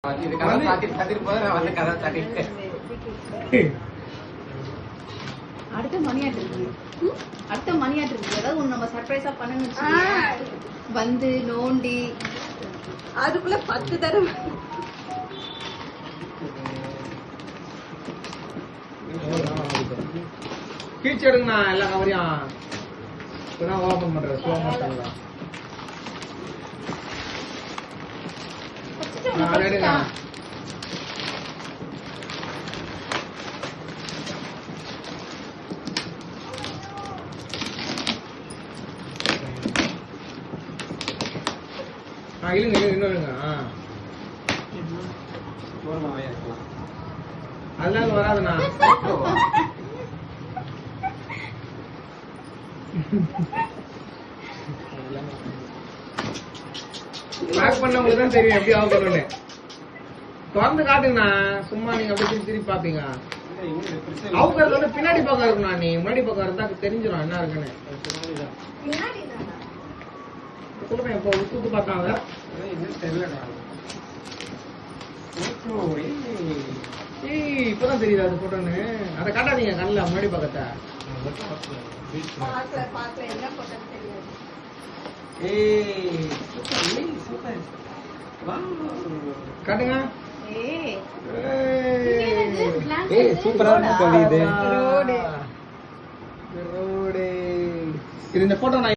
அடுத்த மணியாட்டு இருக்கு. அடுத்த மணியாட்டு இருக்கு. ஏதாவது ஒண்ணு நம்ம சர்ப்ரைஸா பண்ணணும். வந்து நோண்டி அதுக்குள்ள 10 தடவை கீழ்ச்சி எடுங்கண்ணா. எல்லா கவரையும் இப்பதான் ஓபன் பண்றேன். ஸ்லோ மோஷன்ல எடுங்க. இல்லைங்க இன்னும் இல்லைங்க. அதெல்லாம் வராதுண்ணா. பேக் பண்ணவங்களுக்கு தான் தெரியும் எப்படி ஆகணும்னு. திறந்து காட்டுங்கண்ணா. சும்மா நீங்க அப்படி திருப்பி பாப்பீங்க. அவுக்கிறது வந்து பின்னாடி பக்கம் இருக்குண்ணா. நீ முன்னாடி பக்கம் இருந்தா தெரிஞ்சிடும் என்ன இருக்குன்னு. சொல்லுங்க இப்போ உத்து பார்த்தாங்க இப்பதான் தெரியுது அது போட்டோன்னு. அதை காட்டாதீங்க கண்ணில் முன்னாடி பக்கத்தை. காட்டுங்க. சூப்பரா இருக்கு. இது இந்த போட்டோ நான்